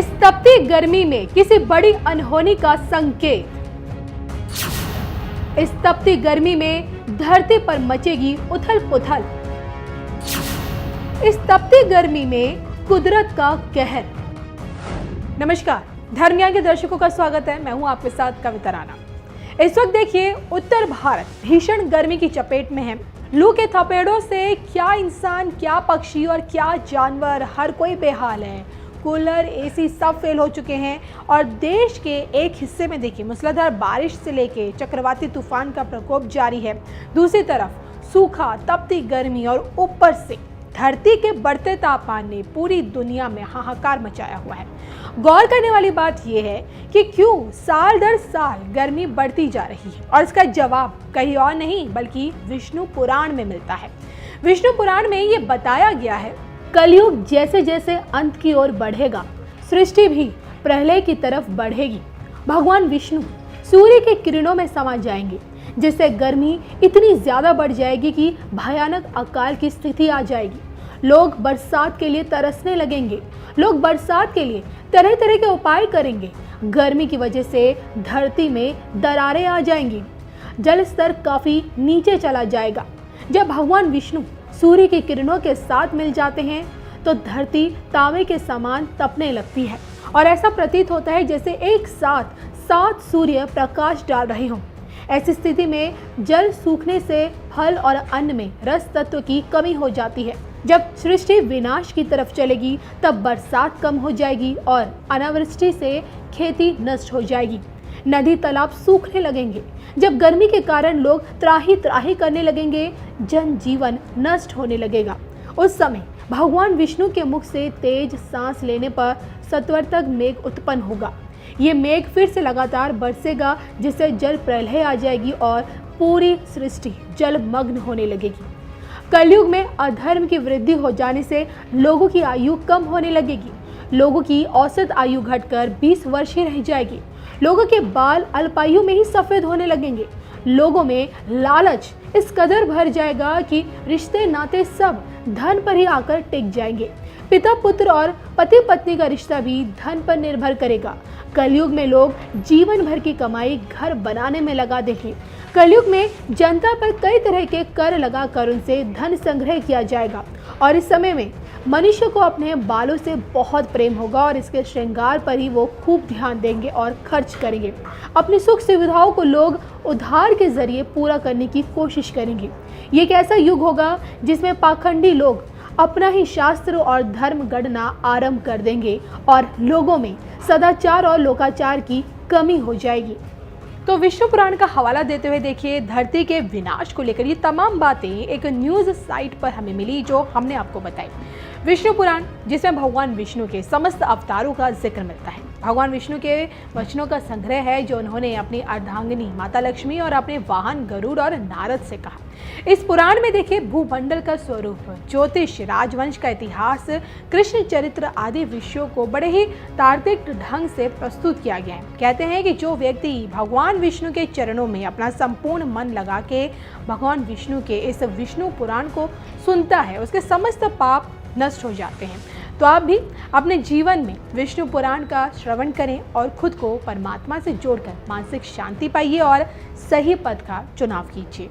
इस तपती गर्मी में किसी बड़ी अनहोनी का संकेत। इस तपती गर्मी में धरती पर मचेगी उथल पुथल। इस तपती गर्मी में कुदरत का कहर। नमस्कार, धर्म ज्ञान के दर्शकों का स्वागत है। मैं हूं आपके साथ कविता राणा। इस वक्त देखिए, उत्तर भारत भीषण गर्मी की चपेट में है। लू के थपेड़ों से क्या इंसान, क्या पक्षी और क्या जानवर, हर कोई बेहाल है। कूलर, एसी सब फेल हो चुके हैं और देश के एक हिस्से में देखिए मूसलाधार बारिश से लेके चक्रवाती तूफान का प्रकोप जारी है। दूसरी तरफ सूखा, तपती गर्मी और ऊपर से धरती के बढ़ते तापमान ने पूरी दुनिया में हाहाकार मचाया हुआ है। गौर करने वाली बात यह है कि क्यों साल दर साल गर्मी बढ़ती जा रही है, और इसका जवाब कहीं और नहीं बल्कि विष्णु पुराण में मिलता है। विष्णु पुराण में ये बताया गया है, कलयुग जैसे जैसे अंत की ओर बढ़ेगा, सृष्टि भी प्रलय की तरफ बढ़ेगी। भगवान विष्णु सूर्य के किरणों में समा जाएंगे, जिससे गर्मी इतनी ज्यादा बढ़ जाएगी कि भयानक अकाल की स्थिति आ जाएगी। लोग बरसात के लिए तरसने लगेंगे। लोग बरसात के लिए तरह तरह के उपाय करेंगे। गर्मी की वजह से धरती में दरारें आ जाएंगी। जल स्तर काफी नीचे चला जाएगा। जब भगवान विष्णु सूर्य की किरणों के साथ मिल जाते हैं तो धरती तावे के समान तपने लगती है और ऐसा प्रतीत होता है जैसे एक साथ 7 सूर्य प्रकाश डाल रहे हों। ऐसी स्थिति में जल सूखने से फल और अन्न में रस तत्व की कमी हो जाती है। जब सृष्टि विनाश की तरफ चलेगी तब बरसात कम हो जाएगी और अनावृष्टि से खेती नष्ट हो जाएगी। नदी तालाब सूखने लगेंगे। जब गर्मी के कारण लोग त्राही त्राही करने लगेंगे, जनजीवन नष्ट होने लगेगा। उस समय भगवान विष्णु के मुख से तेज सांस लेने पर सत्वरतक मेघ उत्पन्न होगा। ये मेघ फिर से लगातार बरसेगा, जिससे जल प्रलय आ जाएगी और पूरी सृष्टि जलमग्न होने लगेगी। कलयुग में अधर्म की वृद्धि हो जाने से लोगों की आयु कम होने लगेगी। लोगों की औसत आयु घटकर 20 वर्ष ही रह जाएगी। लोगों के बाल अल्पायु में ही सफेद होने लगेंगे। लोगों में लालच इस कदर भर जाएगा कि रिश्ते नाते सब धन पर ही आकर टिक जाएंगे। पिता पुत्र और पति पत्नी का रिश्ता भी धन पर निर्भर करेगा। कलयुग में लोग जीवन भर की कमाई घर बनाने में लगा देंगे। कलयुग में जनता पर कई तरह के कर लगाकर उनसे धन संग्रह किया जाएगा और इस समय में मनुष्य को अपने बालों से बहुत प्रेम होगा और इसके श्रृंगार पर ही वो खूब ध्यान देंगे और खर्च करेंगे। अपनी सुख सुविधाओं को लोग उधार के जरिए पूरा करने की कोशिश करेंगे। ये एक ऐसा युग होगा जिसमें पाखंडी लोग अपना ही शास्त्र और धर्म गणना आरंभ कर देंगे और लोगों में सदाचार और लोकाचार की कमी हो जाएगी। तो विष्णु पुराण का हवाला देते हुए देखिए, धरती के विनाश को लेकर ये तमाम बातें एक न्यूज़ साइट पर हमें मिली जो हमने आपको बताई। विष्णु पुराण, जिसमें भगवान विष्णु के समस्त अवतारों का जिक्र मिलता है। भगवान विष्णु के वचनों का संग्रह है जो उन्होंने अपनी अर्धांगिनी माता लक्ष्मी और अपने वाहन गरुड़ और नारद से कहा। इस पुराण में देखिए भूमंडल का स्वरूप, ज्योतिष, राजवंश का इतिहास, कृष्ण चरित्र आदि विषयों को बड़े ही तार्किक ढंग से प्रस्तुत किया गया है। कहते हैं कि जो व्यक्ति भगवान विष्णु के चरणों में अपना संपूर्ण मन लगा के भगवान विष्णु के इस विष्णु पुराण को सुनता है, उसके समस्त पाप नष्ट हो जाते हैं। तो आप भी अपने जीवन में विष्णु पुराण का श्रवण करें और खुद को परमात्मा से जोड़कर मानसिक शांति पाइए और सही पथ का चुनाव कीजिए।